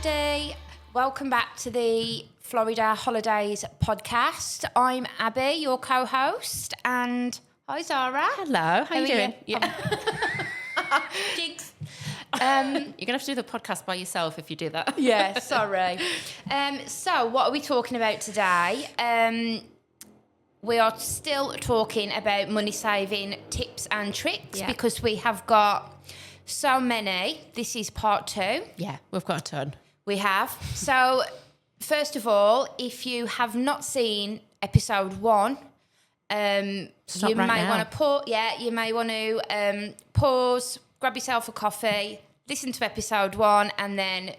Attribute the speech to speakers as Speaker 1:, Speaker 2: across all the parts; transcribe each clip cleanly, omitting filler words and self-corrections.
Speaker 1: everybody. Welcome back to the Florida Holidays podcast. I'm Abby, your co-host, and hi Zara.
Speaker 2: Hello, how you doing?
Speaker 1: Yeah. Jigs.
Speaker 2: You're going to have to do the podcast by yourself if you do that.
Speaker 1: Yeah, sorry. So what are we talking about today? We are still talking about money saving tips and tricks because we have got so many. This is part 2.
Speaker 2: Yeah, we've got a ton.
Speaker 1: We have. So, first of all, if you have not seen episode 1, you
Speaker 2: right
Speaker 1: may
Speaker 2: now.
Speaker 1: want to you may want to pause, grab yourself a coffee, listen to episode 1, and then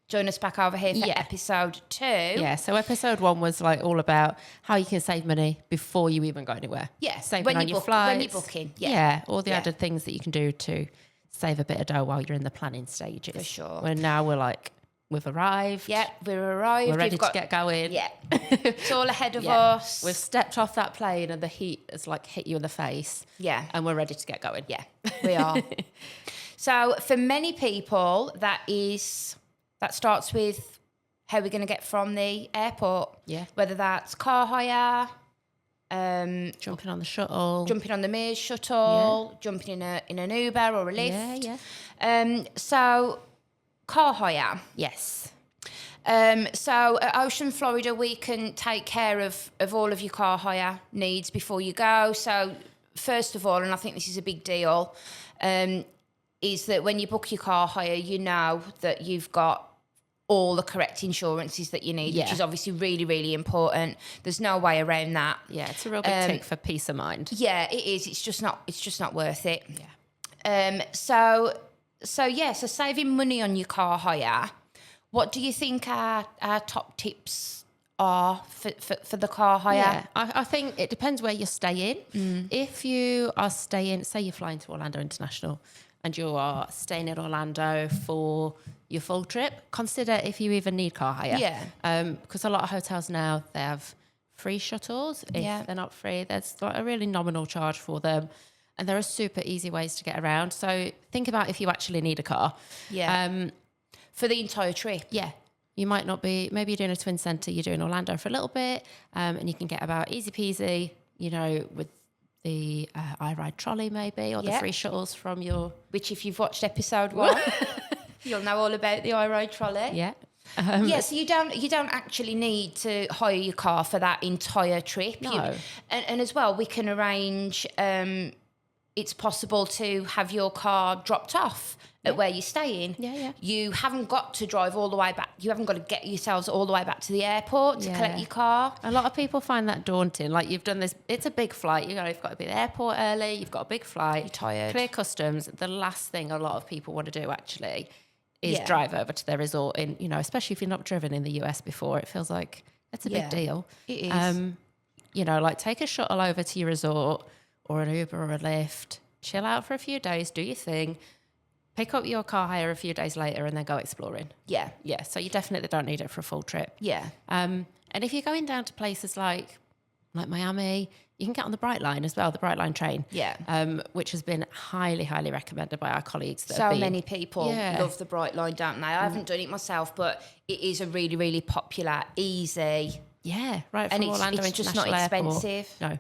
Speaker 1: join us back over here for episode 2.
Speaker 2: Yeah, so episode 1 was like all about how you can save money before you even go anywhere.
Speaker 1: Yeah,
Speaker 2: saving on your flights.
Speaker 1: when you're booking.
Speaker 2: Yeah, all the added things that you can do to save a bit of dough while you're in the planning stages.
Speaker 1: For sure.
Speaker 2: When now we've arrived.
Speaker 1: Yeah, we've arrived.
Speaker 2: We're ready to get going.
Speaker 1: Yeah, it's all ahead of us.
Speaker 2: We've stepped off that plane and the heat has hit you in the face.
Speaker 1: Yeah.
Speaker 2: And we're ready to get going.
Speaker 1: Yeah, we are. So for many people, that starts with how we're going to get from the airport.
Speaker 2: Yeah.
Speaker 1: Whether that's car hire,
Speaker 2: Jumping on the shuttle.
Speaker 1: jumping on the Mears shuttle, jumping in an Uber or a Lyft.
Speaker 2: Yeah.
Speaker 1: So car hire.
Speaker 2: Yes.
Speaker 1: So at Ocean Florida, we can take care of all of your car hire needs before you go. So first of all, and I think this is a big deal, is that when you book your car hire, you know that you've got all the correct insurances that you need, which is obviously really, really important. There's no way around that.
Speaker 2: Yeah, it's a real big tick for peace of mind.
Speaker 1: Yeah, it is. It's just not worth it.
Speaker 2: Yeah.
Speaker 1: So saving money on your car hire. What do you think our top tips are for the car hire?
Speaker 2: Yeah, I think it depends where you're staying. If you are staying, say you're flying to Orlando International and you are staying in Orlando for your full trip, consider if you even need car hire.
Speaker 1: Yeah.
Speaker 2: Because a lot of hotels now, they have free shuttles. If they're not free, there's a really nominal charge for them. And there are super easy ways to get around. So think about if you actually need a car.
Speaker 1: Yeah. For the entire trip.
Speaker 2: Yeah. You might not be, maybe you're doing a twin centre, you're doing Orlando for a little bit, and you can get about easy peasy, with the iRide trolley maybe, or the free shuttles from your...
Speaker 1: Which if you've watched episode 1, you'll know all about the iRide trolley.
Speaker 2: Yeah.
Speaker 1: So you don't actually need to hire your car for that entire trip.
Speaker 2: No.
Speaker 1: And as well, we can arrange... it's possible to have your car dropped off at where you're staying.
Speaker 2: Yeah.
Speaker 1: You haven't got to drive all the way back. You haven't got to get yourselves all the way back to the airport to collect your car.
Speaker 2: A lot of people find that daunting. Like, you've done this, it's a big flight. You've got to be at the airport early. You've got a big flight.
Speaker 1: You're tired.
Speaker 2: Clear customs. The last thing a lot of people want to do actually is drive over to their resort in, especially if you've not driven in the US before. It feels like it's a big deal.
Speaker 1: It is.
Speaker 2: Take a shuttle over to your resort or an Uber or a Lyft. Chill out for a few days, do your thing, pick up your car hire a few days later and then go exploring.
Speaker 1: Yeah.
Speaker 2: Yeah, so you definitely don't need it for a full trip.
Speaker 1: Yeah.
Speaker 2: And if you're going down to places like Miami, you can get on the Bright Line as well, the Bright Line train.
Speaker 1: Yeah.
Speaker 2: Which has been highly, highly recommended by our colleagues.
Speaker 1: So many people love the Bright Line, don't they? I haven't done it myself, but it is a really, really popular, easy.
Speaker 2: Yeah, right from
Speaker 1: and
Speaker 2: Orlando
Speaker 1: it's just not
Speaker 2: International Airport.
Speaker 1: expensive.
Speaker 2: No.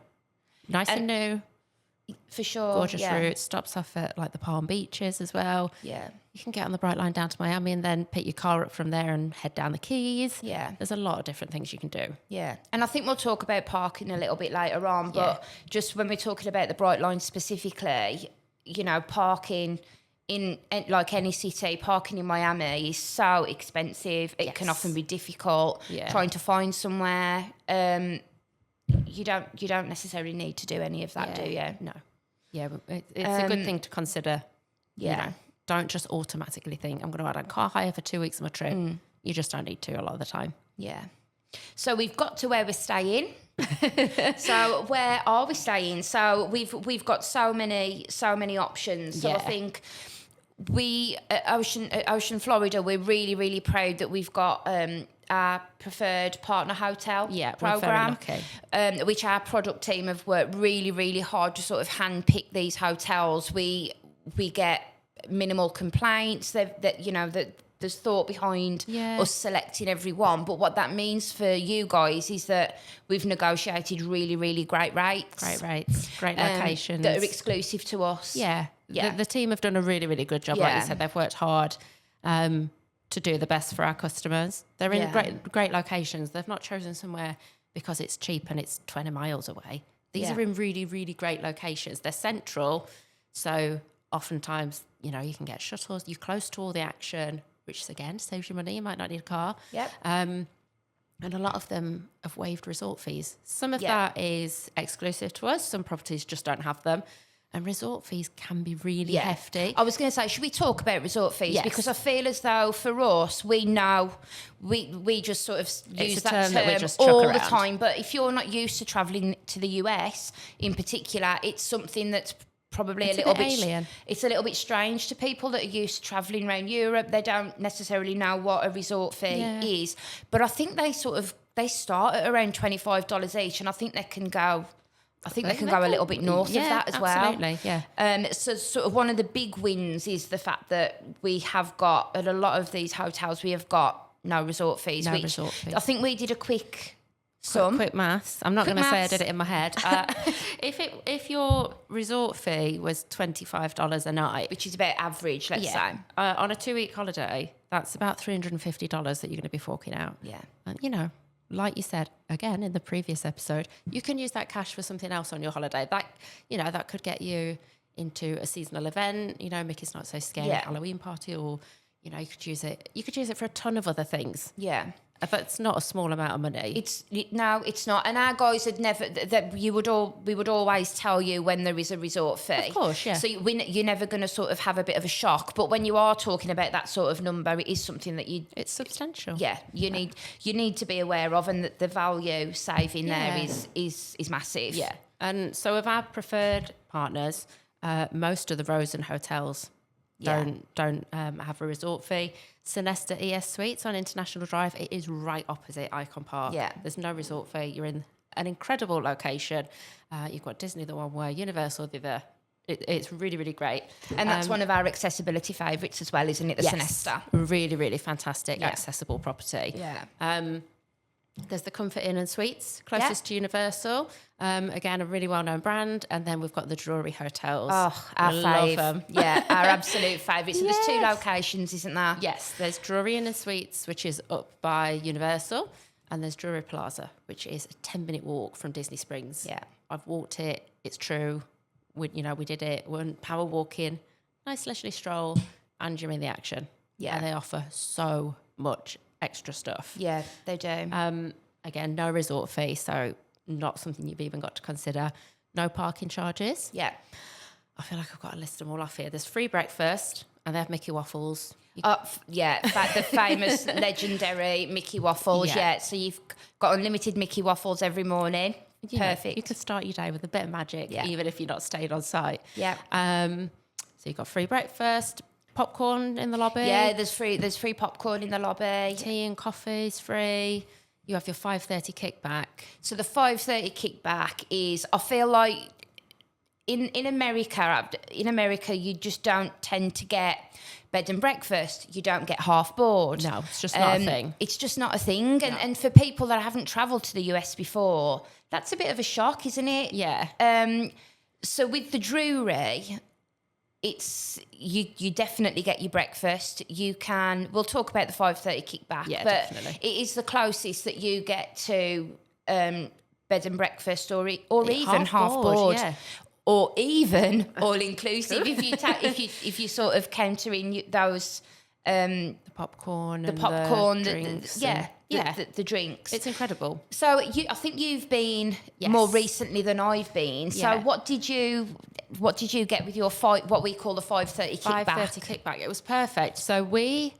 Speaker 2: Nice and new.
Speaker 1: For sure.
Speaker 2: Gorgeous route. Stops off at the Palm Beaches as well.
Speaker 1: Yeah.
Speaker 2: You can get on the Bright Line down to Miami and then pick your car up from there and head down the Keys.
Speaker 1: Yeah.
Speaker 2: There's a lot of different things you can do.
Speaker 1: Yeah. And I think we'll talk about parking a little bit later on, but just when we're talking about the Bright Line specifically, parking in like any city, parking in Miami is so expensive. It can often be difficult trying to find somewhere. You don't necessarily need to do any of that, do you?
Speaker 2: No. Yeah, it's a good thing to consider.
Speaker 1: Yeah.
Speaker 2: Don't just automatically think, I'm going to add on car hire for 2 weeks of my trip. You just don't need to a lot of the time.
Speaker 1: Yeah. So we've got to where we're staying. So where are we staying? So we've got so many options. So I think we at Ocean Florida, we're really, really proud that we've got our preferred partner hotel program, which our product team have worked really, really hard to sort of handpick these hotels. We get minimal complaints. That there's thought behind
Speaker 2: Yeah.
Speaker 1: us selecting everyone. But what that means for you guys is that we've negotiated really, really great rates.
Speaker 2: Great locations.
Speaker 1: That are exclusive to us.
Speaker 2: Yeah.
Speaker 1: Yeah.
Speaker 2: The team have done a really, really good job. Like
Speaker 1: Yeah.
Speaker 2: you said, they've worked hard to do the best for our customers. They're in great locations. They've not chosen somewhere because it's cheap and it's 20 miles away. These are in really, really great locations. They're central. So oftentimes, you know, you can get shuttles. You're close to all the action, which again saves you money. You might not need a car.
Speaker 1: Yep.
Speaker 2: And a lot of them have waived resort fees. Some of that is exclusive to us. Some properties just don't have them. And resort fees can be really hefty.
Speaker 1: I was going to say, should we talk about resort fees?
Speaker 2: Yes.
Speaker 1: Because I feel as though for us, we know, we just sort of use that term
Speaker 2: that we just chuck
Speaker 1: all the
Speaker 2: around.
Speaker 1: time. But if you're not used to travelling to the US in particular, it's something that's probably
Speaker 2: It's
Speaker 1: a little
Speaker 2: a bit
Speaker 1: bit
Speaker 2: alien.
Speaker 1: It's a little bit strange to people that are used to travelling around Europe. They don't necessarily know what a resort fee is. But I think they start at around $25 each, and I think they can go a little bit north of that as well.
Speaker 2: Absolutely, yeah.
Speaker 1: So sort of one of the big wins is the fact that we have got, at a lot of these hotels, we have got no resort fees.
Speaker 2: Resort fees.
Speaker 1: I think we did a quick sum.
Speaker 2: Quick maths. I'm not going to say I did it in my head. If your resort fee was $25 a night,
Speaker 1: Which is about average, let's say.
Speaker 2: on a 2-week holiday, that's about $350 that you're going to be forking out.
Speaker 1: Yeah.
Speaker 2: And, you know, like you said, again, in the previous episode, you can use that cash for something else on your holiday. That, you know, that could get you into a seasonal event, you know, Mickey's Not So Scary Halloween party, or, you know, you could use it for a ton of other things.
Speaker 1: Yeah.
Speaker 2: But it's not a small amount of money.
Speaker 1: No, it's not. And our guys had never. We would always tell you when there is a resort fee.
Speaker 2: Of course, yeah.
Speaker 1: So you're never going to sort of have a bit of a shock. But when you are talking about that sort of number, it is something that
Speaker 2: it's substantial.
Speaker 1: Yeah, you need to be aware of, and that the value saving there is massive.
Speaker 2: Yeah. And so with our preferred partners, most of the Rosen hotels don't have a resort fee. Sonesta ES Suites on International Drive, it is right opposite Icon Park.
Speaker 1: Yeah.
Speaker 2: There's no resort fee. You're in an incredible location. You've got Disney the one way, Universal the other. It's really, really great.
Speaker 1: And that's one of our accessibility favourites as well, isn't it? The Sonesta.
Speaker 2: Really, really fantastic, accessible property.
Speaker 1: Yeah.
Speaker 2: There's the Comfort Inn and Suites, closest to Universal. Again, a really well-known brand. And then we've got the Drury Hotels.
Speaker 1: Oh, our
Speaker 2: love them.
Speaker 1: Yeah, our absolute favourite. So there's 2 locations, isn't there?
Speaker 2: Yes, there's Drury Inn and Suites, which is up by Universal. And there's Drury Plaza, which is a 10-minute walk from Disney Springs.
Speaker 1: Yeah.
Speaker 2: I've walked it. It's true. We did it. We're power walking, nice leisurely stroll, and you're in the action.
Speaker 1: Yeah.
Speaker 2: And they offer so much extra stuff.
Speaker 1: Yeah, they do.
Speaker 2: Again, no resort fee, so not something you've even got to consider. No parking charges.
Speaker 1: Yeah.
Speaker 2: I feel like I've got to list them all off here. There's free breakfast, and they have Mickey waffles.
Speaker 1: The famous legendary Mickey waffles.
Speaker 2: Yeah.
Speaker 1: Yeah, so you've got unlimited Mickey waffles every morning. Perfect.
Speaker 2: You can start your day with a bit of magic,
Speaker 1: Yeah.
Speaker 2: even if you're not staying on site.
Speaker 1: Yeah.
Speaker 2: So you've got free breakfast, popcorn in the lobby.
Speaker 1: Yeah, there's free popcorn in the lobby.
Speaker 2: Tea and coffee's free. You have your 5:30 kickback.
Speaker 1: So the 5:30 kickback is, I feel like in America you just don't tend to get bed and breakfast. You don't get half board.
Speaker 2: No, it's just not a thing.
Speaker 1: It's just not a thing. And for people that haven't travelled to the US before, that's a bit of a shock, isn't it?
Speaker 2: Yeah.
Speaker 1: So with the Drury, it's you definitely get your breakfast. We'll talk about the 5:30 kickback,
Speaker 2: Yeah,
Speaker 1: but
Speaker 2: definitely.
Speaker 1: it is the closest that you get to bed and breakfast, or even half board.
Speaker 2: Yeah.
Speaker 1: Or even all inclusive if you sort of counter in those
Speaker 2: The popcorn,
Speaker 1: the
Speaker 2: and
Speaker 1: popcorn,
Speaker 2: the drinks.
Speaker 1: the drinks.
Speaker 2: It's incredible.
Speaker 1: So I think you've been more recently than I've been. So
Speaker 2: Yeah.
Speaker 1: what did you get with your what we call the 5:30 kickback?
Speaker 2: 5:30 kickback. It was perfect. So we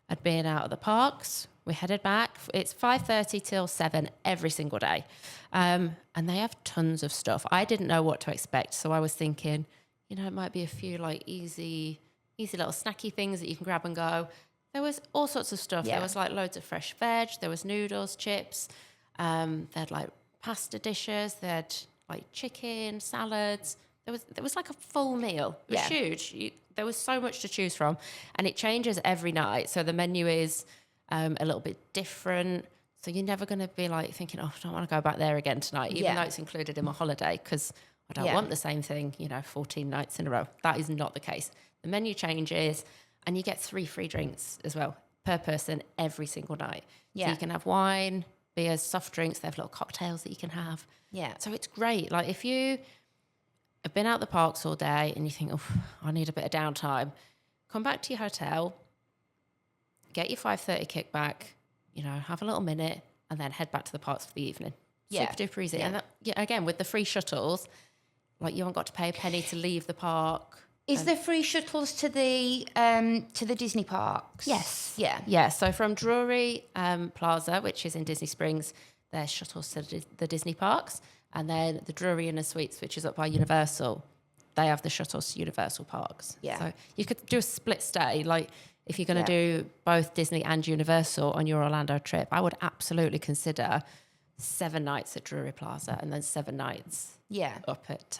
Speaker 2: had been out of the parks. We headed back. It's 5:30 till 7 every single day. And they have tons of stuff. I didn't know what to expect. So I was thinking, it might be a few like easy little snacky things that you can grab and go. There was all sorts of stuff.
Speaker 1: Yeah.
Speaker 2: There was like loads of fresh veg. There was noodles, chips. They had like pasta dishes. They had like chicken, salads. there was like a full meal. It was huge. There was so much to choose from, and it changes every night. So the menu is a little bit different. So you're never going to be like thinking, oh, I don't want to go back there again tonight, even though it's included in my holiday, because I don't want the same thing, 14 nights in a row. That is not the case. The menu changes, and you get 3 free drinks as well per person every single night. Yeah. So you can have wine, beers, soft drinks. They have little cocktails that you can have. Yeah. So it's great. Like if you have been out the parks all day and you think, oh, I need a bit of downtime, come back to your hotel, get your 5:30 kickback, have a little minute, and then head back to the parks for the evening. Super duper easy. And that, again, with the free shuttles, like you haven't got to pay a penny to leave the park.
Speaker 1: Is there free shuttles to the Disney parks?
Speaker 2: Yes.
Speaker 1: Yeah.
Speaker 2: Yeah. So from Drury Plaza, which is in Disney Springs, there's shuttles to the Disney parks. And then the Drury Inner Suites, which is up by Universal, they have the shuttles to Universal parks. Yeah. So you could do a split stay. Like if you're going to do both Disney and Universal on your Orlando trip, I would absolutely consider 7 nights at Drury Plaza and then 7 nights up at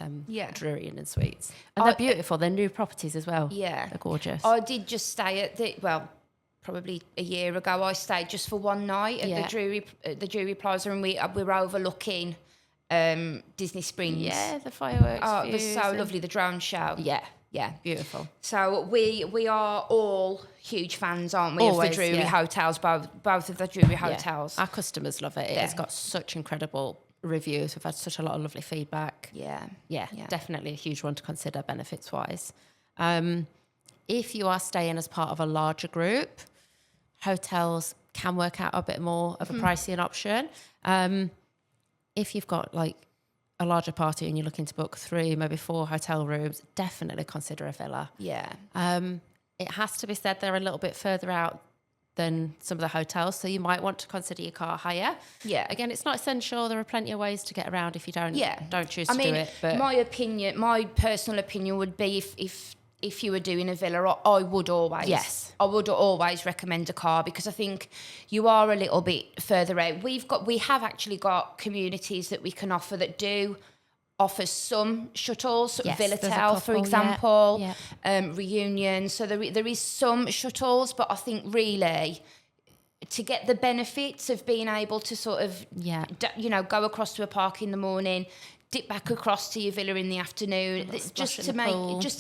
Speaker 2: Drury Inner Suites. And they're beautiful. They're new properties as well. Yeah. They're gorgeous.
Speaker 1: I did just stay at probably a year ago, I stayed just for one night at the Drury Plaza, and we were overlooking Disney Springs.
Speaker 2: Yeah, the fireworks.
Speaker 1: Oh, it was so lovely, the drone show.
Speaker 2: Yeah. Yeah, beautiful.
Speaker 1: So we are all huge fans, aren't we, of the Drury hotels, both of the Drury hotels.
Speaker 2: Our customers love it. It's got such incredible reviews. We've had such a lot of lovely feedback. Yeah, definitely a huge one to consider benefits-wise. If you are staying as part of a larger group, hotels can work out a bit more of a pricey an option. If you've got like a larger party and you're looking to book 3, maybe 4 hotel rooms, definitely consider a villa. Yeah. It has to be said they're a little bit further out than some of the hotels, so you might want to consider your car hire. Yeah. Again, it's not essential. There are plenty of ways to get around if you don't choose to do it. But
Speaker 1: my personal opinion would be if you were doing a villa, I would always recommend a car, because I think you are a little bit further out. We have actually got communities that we can offer that do offer some shuttles, Villatel, for example, Reunion. So there is some shuttles, but I think really to get the benefits of being able to sort of, go across to a park in the morning, dip back across to your villa in the afternoon, just to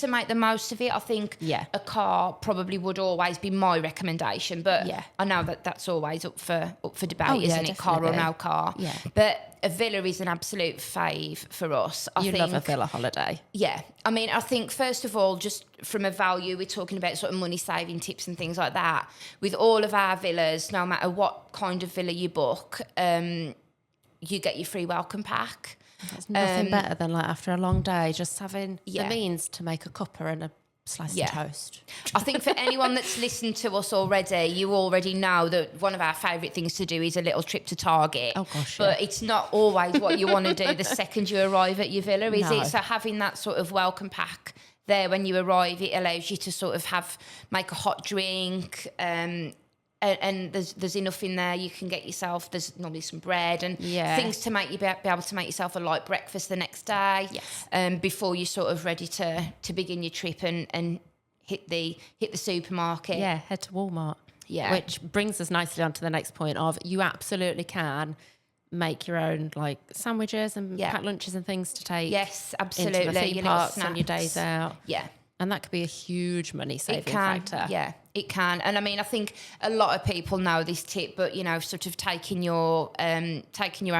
Speaker 1: make the most of it. I think a car probably would always be my recommendation, but I know that's always up for debate, isn't it? Car or no car. Yeah. But a villa is an absolute fave for us. I think
Speaker 2: love a villa holiday.
Speaker 1: Yeah. I mean, I think first of all, just from a value, we're talking about sort of money saving tips and things like that. With all of our villas, no matter what kind of villa you book, you get your free welcome pack.
Speaker 2: There's nothing better than like after a long day, just having the means to make a cuppa and a slice of toast.
Speaker 1: I think for anyone that's listened to us already, you already know that one of our favourite things to do is a little trip to Target.
Speaker 2: Oh gosh,
Speaker 1: but it's not always what you want to do the second you arrive at your villa, is it? So having that sort of welcome pack there when you arrive, it allows you to sort of make a hot drink. And there's enough in there. You can get yourself, there's normally some bread and things to make you be able to make yourself a light breakfast the next day. Yes. Before you're sort of ready to begin your trip and hit the supermarket.
Speaker 2: Yeah, head to Walmart. Yeah. Which brings us nicely on to the next point of you absolutely can make your own like sandwiches and pack lunches and things to take.
Speaker 1: Yes, absolutely.
Speaker 2: Into the theme parks on your days out. Yeah. And that could be a huge money saving factor.
Speaker 1: Yeah, it can. And I mean, I think a lot of people know this tip, but sort of taking your own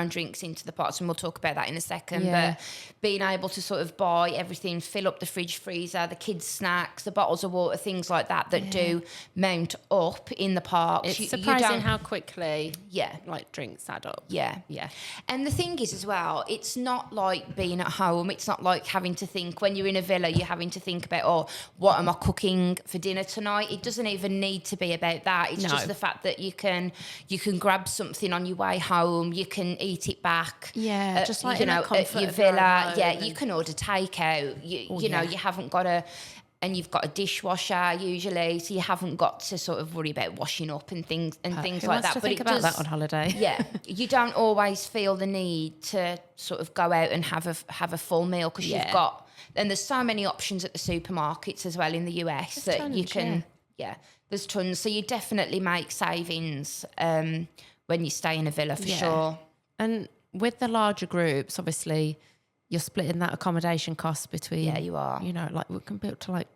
Speaker 1: drinks into the parks, and we'll talk about that in a second. Yeah. But being able to sort of buy everything, fill up the fridge, freezer, the kids' snacks, the bottles of water, things like that do mount up in the parks.
Speaker 2: It's surprising how quickly like drinks add up.
Speaker 1: Yeah. Yeah. And the thing is as well, it's not like being at home. It's not like having to think when you're in a villa, you're having to think about, what am I cooking for dinner tonight? It doesn't even need to be about that. It's just the fact that you can grab something on your way home, you can eat it back.
Speaker 2: Yeah, just like at
Speaker 1: your villa. Yeah, you can order takeout. You know, you haven't got and you've got a dishwasher usually, so you haven't got to sort of worry about washing up and things like that.
Speaker 2: But think about that on holiday.
Speaker 1: Yeah, you don't always feel the need to sort of go out and have a full meal because you've got And there's so many options at the supermarkets as well in the US
Speaker 2: There's
Speaker 1: that
Speaker 2: tons,
Speaker 1: you can, there's tons. So you definitely make savings when you stay in a villa for sure.
Speaker 2: And with the larger groups, obviously, you're splitting that accommodation cost between,
Speaker 1: You are.
Speaker 2: You know, like we can be up to like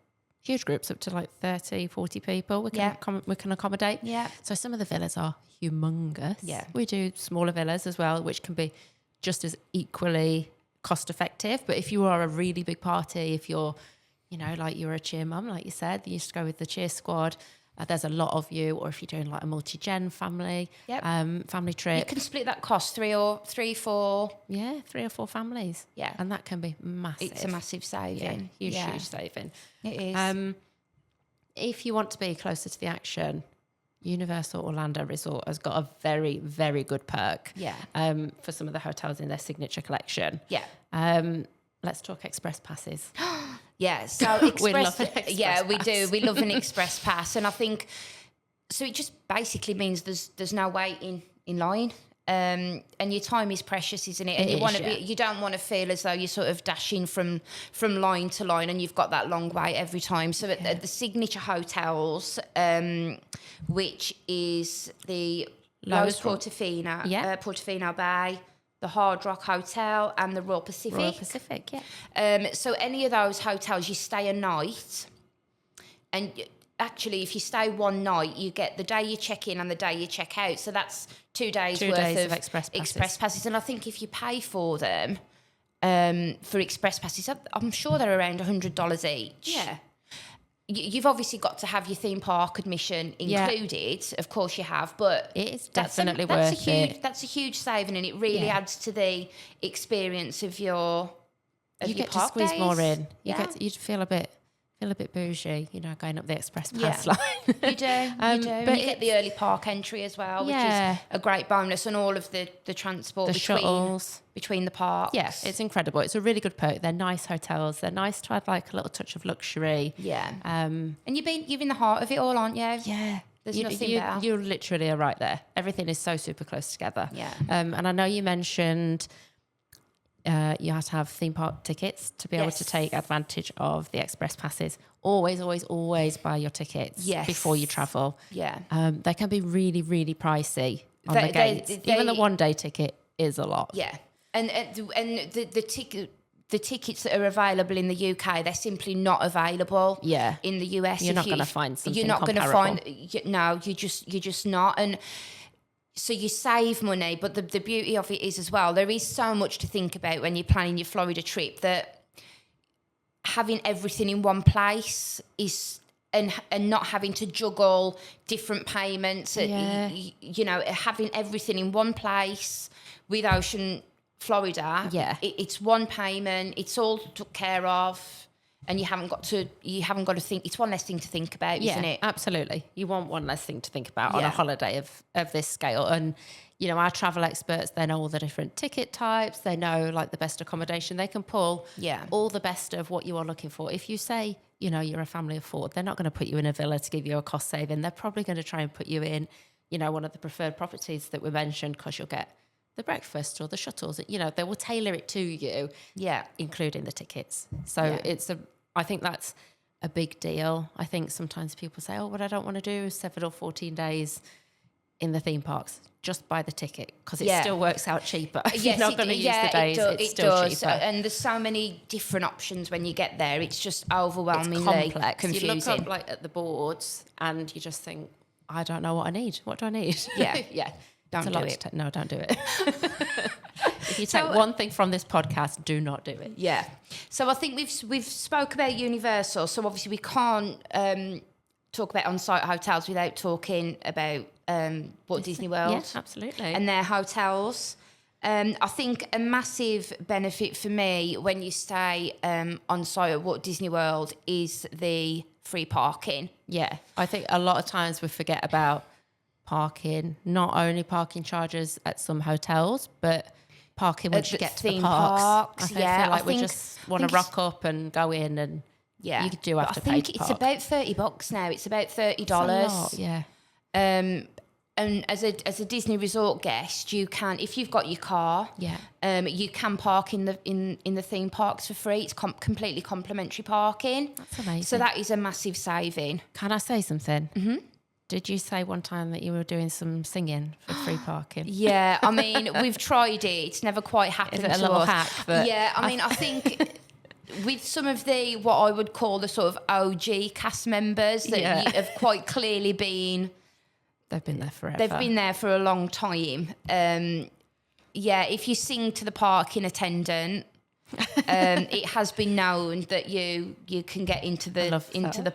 Speaker 2: huge groups up to like 30, 40 people we can accommodate.
Speaker 1: Yeah.
Speaker 2: So some of the villas are humongous.
Speaker 1: Yeah.
Speaker 2: We do smaller villas as well, which can be just as equally cost effective. But if you are a really big party, if you're, you know, like you're a cheer mum, like you said, you used to go with the cheer squad. There's a lot of you, or if you're doing like a multi-gen family, family trip.
Speaker 1: You can split that cost three or four.
Speaker 2: Yeah, 3 or 4 families.
Speaker 1: Yeah.
Speaker 2: And that can be massive.
Speaker 1: It's a massive saving.
Speaker 2: Huge saving.
Speaker 1: It is.
Speaker 2: If you want to be closer to the action, Universal Orlando Resort has got a very, very good perk.
Speaker 1: Yeah.
Speaker 2: For some of the hotels in their signature collection.
Speaker 1: Yeah.
Speaker 2: Let's talk express passes.
Speaker 1: Yeah, so
Speaker 2: We love an express
Speaker 1: we
Speaker 2: pass.
Speaker 1: do. We love an express pass, and I think so. It just basically means there's no waiting in line, and your time is precious, isn't it? And you don't want to feel as though you're sort of dashing from line to line, and you've got that long wait every time. So at the signature hotels, which is the Lowe's Portofino, Portofino Bay, the Hard Rock Hotel, and the Royal Pacific.
Speaker 2: Royal Pacific, yeah.
Speaker 1: So any of those hotels, you stay a night, and actually, if you stay one night, you get the day you check in and the day you check out. So that's 2 days worth of
Speaker 2: express
Speaker 1: passes. And I think if you pay for them, for express passes, I'm sure they're around $100 each.
Speaker 2: Yeah.
Speaker 1: You've obviously got to have your theme park admission included. Of course you have, but
Speaker 2: it is definitely worth it.
Speaker 1: That's a huge saving, and it really adds to the experience of your
Speaker 2: you get to
Speaker 1: park
Speaker 2: squeeze
Speaker 1: days.
Speaker 2: more in. You feel a bit bougie, you know, going up the express pass line.
Speaker 1: You do. But you get the early park entry as well, which is a great bonus, and all of the transport
Speaker 2: shuttles
Speaker 1: between the parks.
Speaker 2: Yes, it's incredible. It's a really good perk. They're nice hotels. They're nice to add like a little touch of luxury.
Speaker 1: Yeah. And you're in the heart of it all, aren't you?
Speaker 2: Yeah.
Speaker 1: There's nothing better.
Speaker 2: You literally are right there. Everything is so super close together.
Speaker 1: Yeah.
Speaker 2: And I know you mentioned you have to have theme park tickets to be able to take advantage of the express passes. Always buy your tickets before you travel.
Speaker 1: Yeah.
Speaker 2: They can be really, really pricey on the gates. Even the 1-day ticket is a lot.
Speaker 1: Yeah. And the tickets that are available in the UK, they're simply not available in the US.
Speaker 2: You're not going to find something
Speaker 1: You're not going to
Speaker 2: comparable.
Speaker 1: you're just not. And so you save money, but the beauty of it is as well, there is so much to think about when you're planning your Florida trip, that having everything in one place is, and not having to juggle different payments, you know, having everything in one place with Ocean Florida, it's one payment, it's all took care of. And you haven't got to think. It's one less thing to think about, isn't it?
Speaker 2: Absolutely. You want one less thing to think about on a holiday of this scale. And, you know, our travel experts, they know all the different ticket types. They know, like, the best accommodation. They can pull all the best of what you are looking for. If you say, you know, you're a family of 4, they're not going to put you in a villa to give you a cost saving. They're probably going to try and put you in, you know, one of the preferred properties that we mentioned, because you'll get the breakfast or the shuttles. You know, they will tailor it to you, including the tickets. So I think that's a big deal. I think sometimes people say, what I don't want to do is 7 or 14 days in the theme parks. Just buy the ticket, because it still works out cheaper. If you're not going to use the days, it's still cheaper.
Speaker 1: And there's so many different options when you get there. It's just overwhelmingly confusing.
Speaker 2: You look up like at the boards and you just think, I don't know what I need. What do I need?
Speaker 1: Yeah. Don't do it.
Speaker 2: No, don't do it. If you take one thing from this podcast, do not do it.
Speaker 1: Yeah. So I think we've spoke about Universal. So obviously we can't talk about on-site hotels without talking about Walt Disney World.
Speaker 2: Yeah, absolutely.
Speaker 1: And their hotels. I think a massive benefit for me when you stay on site at Walt Disney World is the free parking.
Speaker 2: Yeah. I think a lot of times we forget about parking, not only parking charges at some hotels, but parking once you get to the parks. I feel like we just want to rock up and go in, and you do have to pay to park.
Speaker 1: I think it's about $30 now. It's about $30.
Speaker 2: That's a lot, yeah.
Speaker 1: And as a Disney resort guest, you can, if you've got your car, you can park in the theme parks for free. It's completely complimentary parking.
Speaker 2: That's amazing.
Speaker 1: So that is a massive saving.
Speaker 2: Can I say something? Mm-hmm. Did you say one time that you were doing some singing for free parking?
Speaker 1: Yeah, I mean, we've tried it. It's never quite happened.
Speaker 2: Is it a little hack? But
Speaker 1: yeah, I mean, I think with some of the, what I would call the sort of OG cast members that have quite clearly been...
Speaker 2: They've been there forever.
Speaker 1: They've been there for a long time. If you sing to the parking attendant, it has been known that you can get into the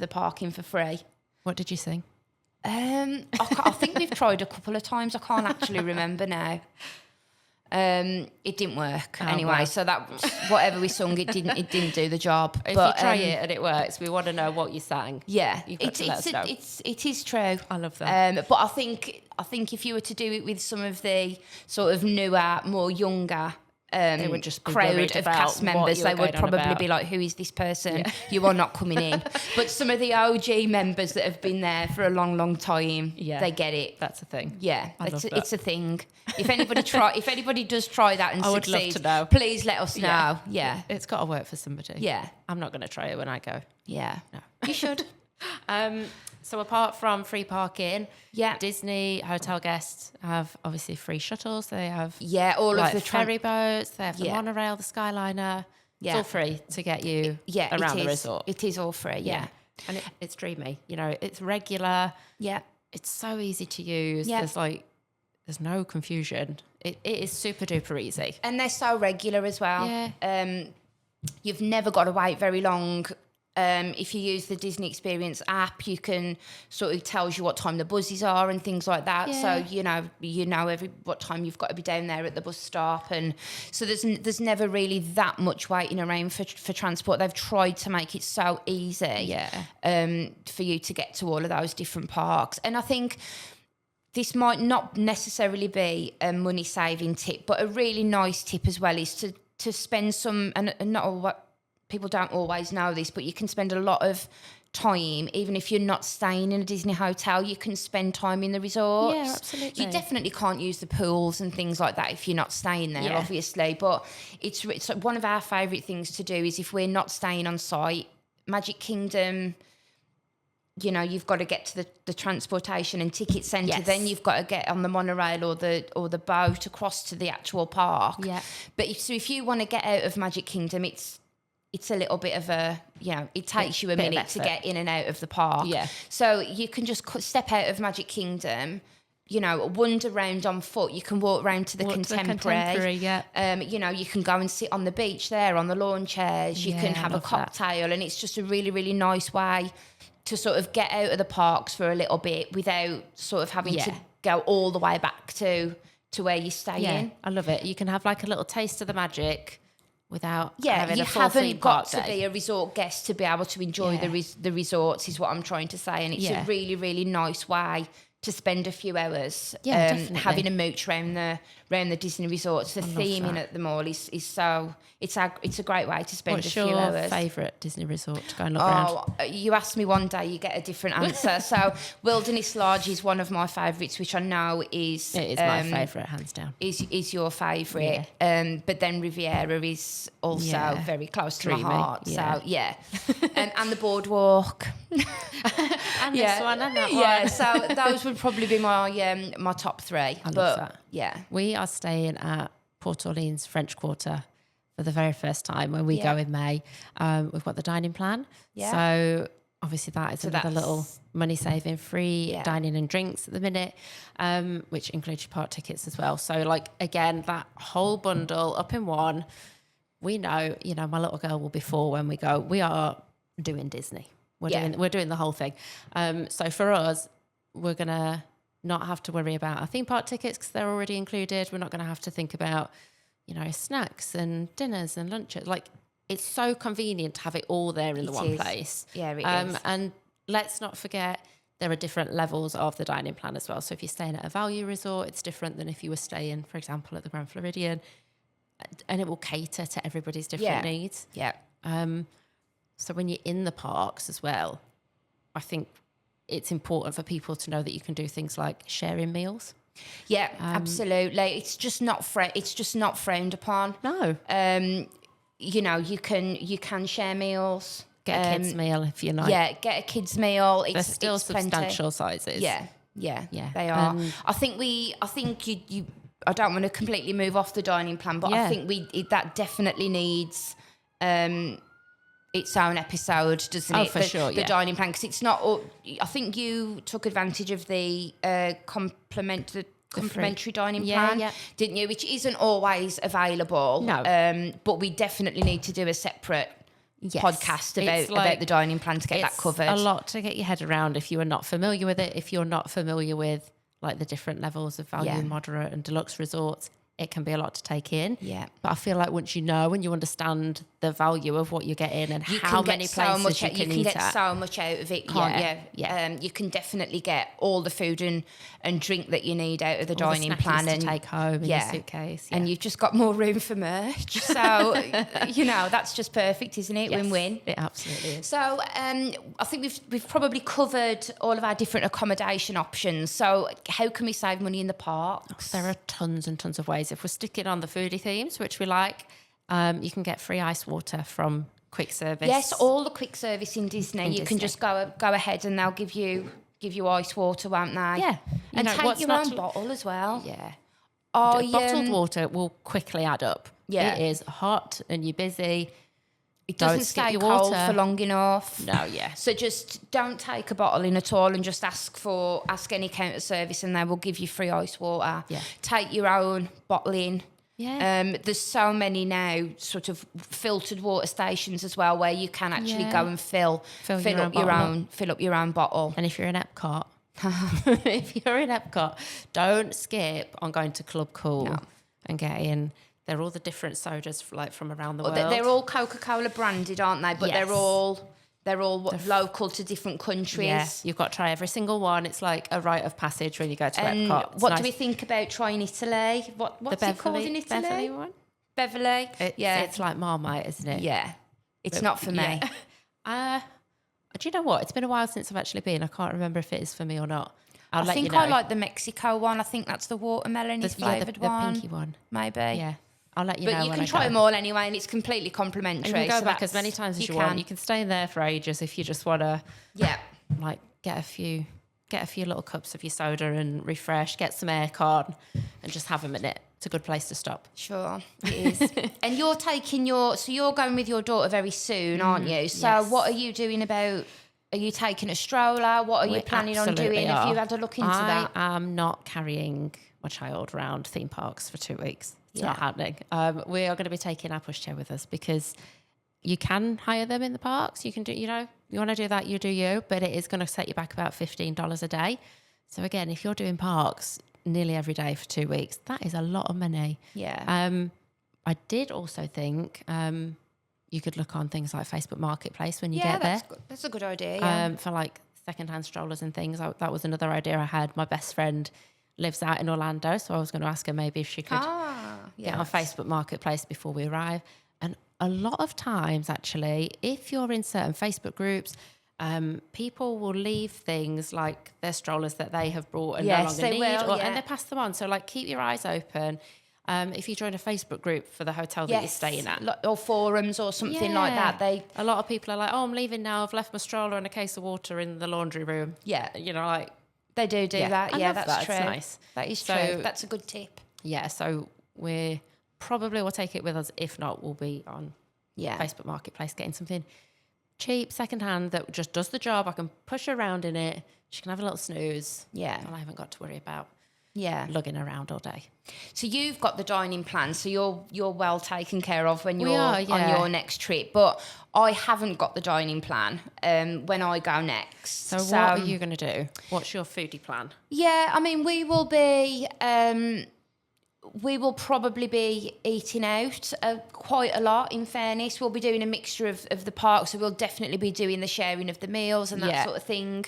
Speaker 1: parking for free.
Speaker 2: What did you sing?
Speaker 1: I think we've tried a couple of times. I can't actually remember now. It didn't work anyway. Well. So that whatever we sung, it didn't do the job.
Speaker 2: If you try it and it works, we want to know what you sang.
Speaker 1: Yeah,
Speaker 2: it
Speaker 1: is true.
Speaker 2: I love that.
Speaker 1: But I think if you were to do it with some of the sort of newer, more younger. They would just crowd of cast members. They would probably be like, "Who is this person? Yeah. You are not coming in." But some of the OG members that have been there for a long, long time, they get it.
Speaker 2: That's a thing.
Speaker 1: Yeah, it's a thing. If anybody does try that and
Speaker 2: I
Speaker 1: succeed,
Speaker 2: would love to know.
Speaker 1: Please let us know. Yeah.
Speaker 2: It's got to work for somebody.
Speaker 1: Yeah,
Speaker 2: I'm not going to try it when I go.
Speaker 1: Yeah, no. You should.
Speaker 2: So apart from free parking,
Speaker 1: Disney
Speaker 2: hotel guests have obviously free shuttles. They have
Speaker 1: all of the
Speaker 2: ferry boats. They have the monorail, the Skyliner. It's all free to get you around the resort.
Speaker 1: It is all free. Yeah,
Speaker 2: and it's dreamy. You know, it's regular.
Speaker 1: Yeah,
Speaker 2: it's so easy to use.
Speaker 1: Yeah.
Speaker 2: There's no confusion. It is super duper easy,
Speaker 1: and they're so regular as well.
Speaker 2: Yeah.
Speaker 1: You've never got to wait very long. If you use the Disney Experience app, you can sort of tells you what time the buses are and things like that.
Speaker 2: Yeah.
Speaker 1: So you know what time you've got to be down there at the bus stop, and so there's never really that much waiting around for transport. They've tried to make it so easy, for you to get to all of those different parks. And I think this might not necessarily be a money saving tip, but a really nice tip as well is to spend some, and not all what. People don't always know this, but you can spend a lot of time, even if you're not staying in a Disney hotel, you can spend time in the resorts.
Speaker 2: Yeah, absolutely.
Speaker 1: You definitely can't use the pools and things like that if you're not staying there, obviously. But it's one of our favourite things to do is if we're not staying on site, Magic Kingdom, you've got to get to the transportation and ticket centre. Yes. Then you've got to get on the monorail or the boat across to the actual park.
Speaker 2: Yeah.
Speaker 1: But if you want to get out of Magic Kingdom, it's a little bit of a, it takes you a minute to get in and out of the park.
Speaker 2: Yeah.
Speaker 1: So you can just step out of Magic Kingdom, wander around on foot. You can walk around to the Contemporary. You can go and sit on the beach there on the lawn chairs. You can have a cocktail, and it's just a really, really nice way to sort of get out of the parks for a little bit without sort of having to go all the way back to where you're staying.
Speaker 2: Yeah, I love it. You can have like a little taste of the magic without having
Speaker 1: you
Speaker 2: a full
Speaker 1: haven't
Speaker 2: theme
Speaker 1: got
Speaker 2: park
Speaker 1: to
Speaker 2: day.
Speaker 1: be a resort guest to be able to enjoy the resorts is what I'm trying to say, and it's a really, really nice way to spend a few hours having a mooch around the Disney resorts. The theming at them all is so it's a great way to spend a few hours.
Speaker 2: What's your favourite Disney resort to go and look around?
Speaker 1: You ask me one day, you get a different answer. So Wilderness Lodge is one of my favourites, which I know is
Speaker 2: my favourite, hands down.
Speaker 1: Is your favourite? But then Riviera is also very close to my heart. Yeah. So and the boardwalk.
Speaker 2: And this one and that one.
Speaker 1: Yeah, so those would probably be my top three.
Speaker 2: I love that.
Speaker 1: Yeah.
Speaker 2: We are staying at Port Orleans French Quarter for the very first time when we go in May. We've got the dining plan. Yeah. So obviously that is another little money saving, free dining and drinks at the minute, which includes your park tickets as well. So again, that whole bundle up in one. We know, my little girl will be 4 when we go. We are doing Disney. We're doing the whole thing. So for us, we're going to not have to worry about our theme park tickets because they're already included. We're not going to have to think about, snacks and dinners and lunches. It's so convenient to have it all there in the one place.
Speaker 1: Yeah, it is.
Speaker 2: And let's not forget there are different levels of the dining plan as well. So if you're staying at a value resort, it's different than if you were staying, for example, at the Grand Floridian, and it will cater to everybody's different needs.
Speaker 1: Yeah.
Speaker 2: So when you're in the parks as well, I think it's important for people to know that you can do things like sharing meals.
Speaker 1: Yeah, absolutely. It's just not frowned upon.
Speaker 2: No.
Speaker 1: You know, you can share meals.
Speaker 2: Get a kid's meal if you like.
Speaker 1: Yeah, get a kid's meal.
Speaker 2: They're still
Speaker 1: it's
Speaker 2: substantial sizes.
Speaker 1: Yeah, they are. I think you. I don't want to completely move off the dining plan, but I think that definitely needs its own episode, doesn't it?
Speaker 2: For sure,
Speaker 1: the dining plan, because it's not. I think you took advantage of the complimentary dining plan, didn't you? Which isn't always available.
Speaker 2: No.
Speaker 1: But we definitely need to do a separate podcast about the dining plan to get that covered.
Speaker 2: A lot to get your head around if you are not familiar with it. If you're not familiar with like the different levels of value, moderate and deluxe resorts, it can be a lot to take in.
Speaker 1: Yeah.
Speaker 2: But I feel like once you know and you understand the value of what you're getting and how many places you can
Speaker 1: get so much out of it, can't you?
Speaker 2: Yeah.
Speaker 1: You can definitely get all the food and drink that you need out of the
Speaker 2: all
Speaker 1: dining
Speaker 2: the
Speaker 1: plan
Speaker 2: and take home in your suitcase. Yeah.
Speaker 1: And you've just got more room for merch. So, that's just perfect, isn't it?
Speaker 2: Yes,
Speaker 1: Win-win.
Speaker 2: It absolutely is.
Speaker 1: So I think we've probably covered all of our different accommodation options. So how can we save money in the parks?
Speaker 2: There are tons and tons of ways. If we're sticking on the foodie themes, which we like, you can get free ice water from quick service.
Speaker 1: Yes, all the quick service in Disney. You can just go ahead and they'll give you ice water, won't they?
Speaker 2: Yeah.
Speaker 1: And take your own bottle as well.
Speaker 2: Yeah.
Speaker 1: Bottled
Speaker 2: water will quickly add up.
Speaker 1: Yeah.
Speaker 2: It is hot and you're busy.
Speaker 1: It doesn't stay cold for long enough.
Speaker 2: No, yeah.
Speaker 1: So just don't take a bottle in at all and just ask any counter service and they will give you free ice water.
Speaker 2: Yeah.
Speaker 1: Take your own bottle in.
Speaker 2: Yeah.
Speaker 1: There's so many now sort of filtered water stations as well where you can actually go and fill up your own bottle.
Speaker 2: And if you're in Epcot, don't skip on going to Club Cool and getting. They're all the different sodas from around the world.
Speaker 1: They're all Coca-Cola branded, aren't they? But they're all local to different countries.
Speaker 2: Yeah, you've got to try every single one. It's like a rite of passage when you go to Epcot.
Speaker 1: What do we think about trying Italy? What's it called in Italy?
Speaker 2: Beverly one?
Speaker 1: Beverly?
Speaker 2: It's like Marmite, isn't it?
Speaker 1: Yeah. It's not for me.
Speaker 2: Do you know what? It's been a while since I've actually been. I can't remember if it is for me or not.
Speaker 1: I think I like the Mexico one. I think that's the watermelon flavoured one.
Speaker 2: The pinky one.
Speaker 1: Maybe.
Speaker 2: Yeah. I'll let you know.
Speaker 1: But you can try them all anyway, and it's completely complimentary.
Speaker 2: And you can go back as many times as you want. You can stay in there for ages if you just want to.
Speaker 1: Yeah.
Speaker 2: Like get a few little cups of your soda and refresh. Get some aircon, and just have a minute. It's a good place to stop.
Speaker 1: Sure, it is. And you're going with your daughter very soon, aren't you? So
Speaker 2: yes.
Speaker 1: What are you doing about? Are you taking a stroller? What are you planning on doing? Have you had a look into that?
Speaker 2: I am not carrying my child around theme parks for 2 weeks. It's not happening. We are going to be taking our pushchair with us because you can hire them in the parks. You can do, you want to do that, you do you, but it is going to set you back about $15 a day. So again, if you're doing parks nearly every day for 2 weeks, that is a lot of money.
Speaker 1: Yeah.
Speaker 2: I did also think you could look on things like Facebook Marketplace when you get there.
Speaker 1: That's a good idea. Yeah.
Speaker 2: For like secondhand strollers and things. That was another idea I had. My best friend lives out in Orlando, so I was going to ask her maybe if she could get on Facebook Marketplace before we arrive. And a lot of times, actually, if you're in certain Facebook groups, people will leave things like their strollers that they have brought and no longer need, and they pass them on. So, like, keep your eyes open. If you join a Facebook group for the hotel that you're staying at.
Speaker 1: Or forums or something like that.
Speaker 2: A lot of people are like, I'm leaving now. I've left my stroller and a case of water in the laundry room.
Speaker 1: Yeah.
Speaker 2: Like...
Speaker 1: They do that. Yeah, that's true.
Speaker 2: It's nice.
Speaker 1: That is true. That's a good tip.
Speaker 2: Yeah, so we probably will take it with us. If not, we'll be on Facebook Marketplace getting something cheap, secondhand that just does the job. I can push her around in it. She can have a little snooze.
Speaker 1: Yeah.
Speaker 2: And I haven't got to worry about lugging around all day.
Speaker 1: So you've got the dining plan, so you're well taken care of when you're on your next trip. But I haven't got the dining plan when I go next.
Speaker 2: So what are you going to do? What's your foodie plan?
Speaker 1: Yeah, I mean, we will probably be eating out quite a lot, in fairness. We'll be doing a mixture of the park, so we'll definitely be doing the sharing of the meals and that sort of thing.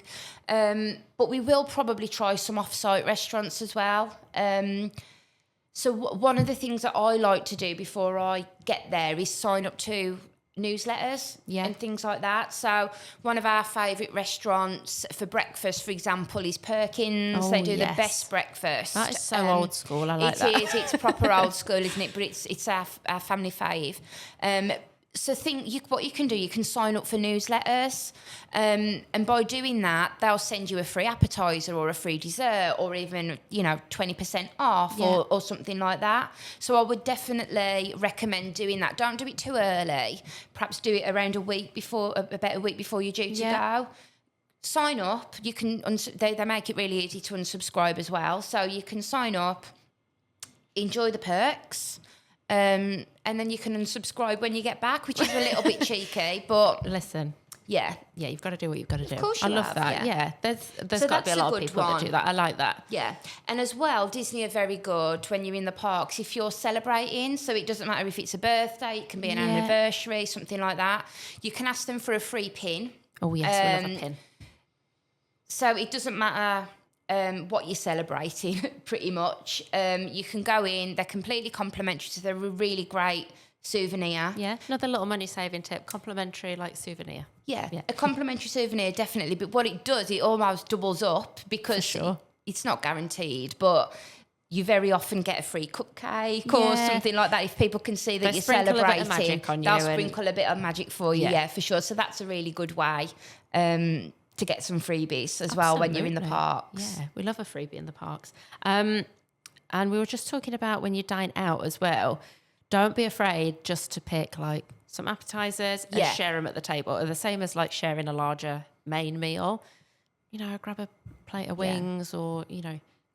Speaker 1: But we will probably try some off-site restaurants as well. So one of the things that I like to do before I get there is sign up to newsletters
Speaker 2: Yeah.
Speaker 1: and things like that. So one of our favourite restaurants for breakfast, for example, is Perkins.
Speaker 2: Oh,
Speaker 1: They do
Speaker 2: yes.
Speaker 1: the best breakfast.
Speaker 2: That is so old school. I like that.
Speaker 1: It is. It's proper old school, isn't it? But it's our family fave. So what you can do, you can sign up for newsletters, and by doing that, they'll send you a free appetizer or a free dessert, or even 20% off or something like that. So I would definitely recommend doing that. Don't do it too early. Perhaps do it around about a week before you're due to go. Sign up. You can. They make it really easy to unsubscribe as well. So you can sign up, enjoy the perks. And then you can unsubscribe when you get back, which is a little bit cheeky, but
Speaker 2: Listen,
Speaker 1: yeah,
Speaker 2: you've got to do what you've got to do.
Speaker 1: Of course
Speaker 2: I
Speaker 1: you
Speaker 2: love
Speaker 1: have,
Speaker 2: that.
Speaker 1: yeah.
Speaker 2: There's
Speaker 1: So
Speaker 2: got to be a
Speaker 1: that's a
Speaker 2: lot of
Speaker 1: good
Speaker 2: people that do
Speaker 1: one.
Speaker 2: that. I like that.
Speaker 1: Yeah. And as well, Disney are very good when you're in the parks if you're celebrating. So it doesn't matter if it's a birthday, it can be an anniversary, something like that. You can ask them for a free pin.
Speaker 2: Oh yes, we love a pin.
Speaker 1: So it doesn't matter what you're celebrating, pretty much. You can go in, they're completely complimentary, so they're a really great souvenir.
Speaker 2: Yeah, another little money saving tip, complimentary souvenir.
Speaker 1: Yeah, a complimentary souvenir, definitely. But what it does, it almost doubles up because it's not guaranteed, but you very often get a free cupcake or something like that. If people can see that you're celebrating,
Speaker 2: a bit of magic on you,
Speaker 1: they'll sprinkle a bit of magic for you,
Speaker 2: Yeah.
Speaker 1: for sure. So that's a really good way to get some freebies as well when you're in the parks.
Speaker 2: Yeah, we love a freebie in the parks. And we were just talking about when you dine out as well, don't be afraid just to pick some appetizers and share them at the table. Are the same as sharing a larger main meal. Grab a plate of wings or,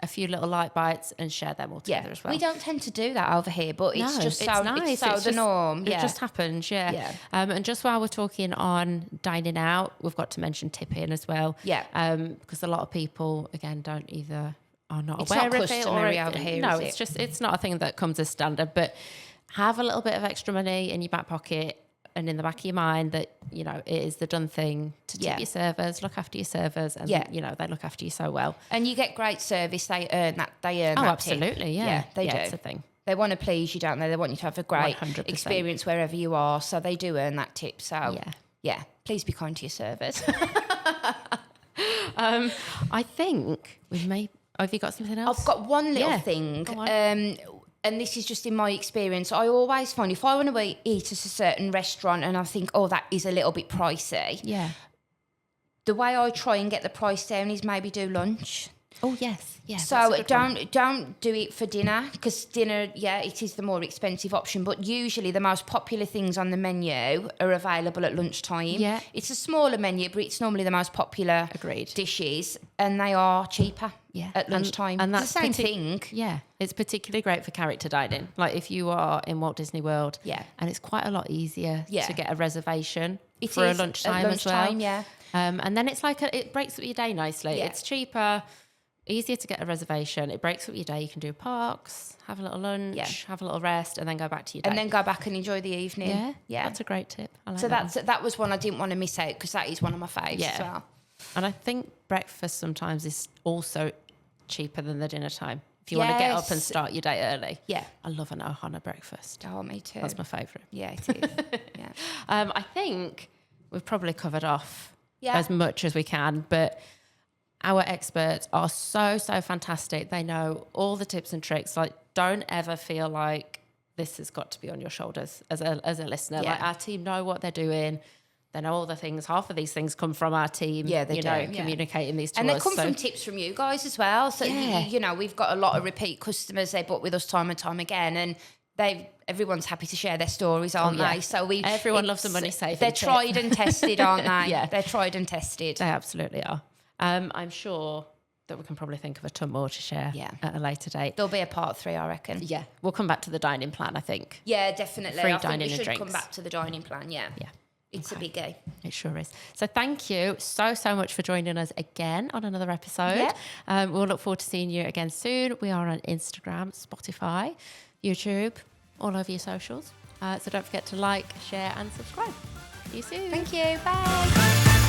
Speaker 2: a few little light bites and share them all together as well.
Speaker 1: We don't tend to do that over here, but it's just
Speaker 2: nice.
Speaker 1: It's the norm.
Speaker 2: It just happens, yeah. And just while we're talking on dining out, we've got to mention tipping as well.
Speaker 1: Yeah.
Speaker 2: Because a lot of people, again, are not
Speaker 1: It's
Speaker 2: aware
Speaker 1: not
Speaker 2: of it.
Speaker 1: customary over here,
Speaker 2: No,
Speaker 1: is it?
Speaker 2: it's not a thing that comes as standard, but have a little bit of extra money in your back pocket and in the back of your mind that, it is the done thing to tip your servers, look after your servers, and, they look after you so well.
Speaker 1: And you get great service. They earn that. Oh,
Speaker 2: absolutely, yeah.
Speaker 1: They do.
Speaker 2: It's a thing.
Speaker 1: They want to please you, don't they? They want you to have a great
Speaker 2: 100%.
Speaker 1: experience wherever you are. So they do earn that tip. So, please be kind to your servers.
Speaker 2: I think we may... Have you got something else?
Speaker 1: I've got one little thing.
Speaker 2: Go on.
Speaker 1: And this is just in my experience. I always find if I want to eat at a certain restaurant and I think, that is a little bit pricey.
Speaker 2: Yeah.
Speaker 1: The way I try and get the price down is maybe do lunch.
Speaker 2: Oh, yes. Yeah.
Speaker 1: So don't do it for dinner because dinner, it is the more expensive option. But usually the most popular things on the menu are available at lunchtime.
Speaker 2: Yeah.
Speaker 1: It's a smaller menu, but it's normally the most popular dishes and they are cheaper at lunchtime.
Speaker 2: And that's
Speaker 1: the same thing.
Speaker 2: Yeah. It's particularly great for character dining. If you are in Walt Disney World.
Speaker 1: Yeah.
Speaker 2: And it's quite a lot easier to get a reservation
Speaker 1: it
Speaker 2: for
Speaker 1: is
Speaker 2: a lunchtime as well.
Speaker 1: Yeah.
Speaker 2: And then it's it breaks up your day nicely.
Speaker 1: Yeah.
Speaker 2: It's cheaper. Easier to get a reservation. It breaks up your day. You can do parks, have a little lunch, have a little rest, and then go back to your day.
Speaker 1: And then go back and enjoy the evening.
Speaker 2: Yeah. That's a great tip. I like
Speaker 1: so
Speaker 2: that.
Speaker 1: that was one I didn't want to miss out because that is one of my faves as well.
Speaker 2: And I think breakfast sometimes is also cheaper than the dinner time. If you want to get up and start your day early.
Speaker 1: Yeah.
Speaker 2: I love an Ohana breakfast.
Speaker 1: Oh, me too.
Speaker 2: That's my favourite.
Speaker 1: Yeah, it is. Yeah.
Speaker 2: I think we've probably covered off as much as we can, but our experts are so fantastic. They know all the tips and tricks. Don't ever feel like this has got to be on your shoulders as a listener.
Speaker 1: Yeah.
Speaker 2: Our team know what they're doing. They know all the things. Half of these things come from our team.
Speaker 1: Yeah, they do.
Speaker 2: Communicating these to us.
Speaker 1: And they come from tips from you guys as well. So, we've got a lot of repeat customers. They book with us time and time again. And everyone's happy to share their stories, aren't they? So
Speaker 2: everyone loves the money saving.
Speaker 1: They're tried and tested, aren't they?
Speaker 2: Yeah.
Speaker 1: They're tried and tested.
Speaker 2: They absolutely are. I'm sure that we can probably think of a ton more to share at a later date.
Speaker 1: There'll be a part 3, I reckon.
Speaker 2: Yeah. We'll come back to the dining plan, I think.
Speaker 1: Yeah, definitely.
Speaker 2: Free
Speaker 1: I think
Speaker 2: dining
Speaker 1: we
Speaker 2: and
Speaker 1: should
Speaker 2: drinks.
Speaker 1: come back to the dining plan, yeah. It's a biggie.
Speaker 2: It sure is. So thank you so much for joining us again on another episode. We'll look forward to seeing you again soon. We are on Instagram, Spotify, YouTube, all over your socials. So don't forget to like, share and subscribe. See you soon.
Speaker 1: Thank you. Bye.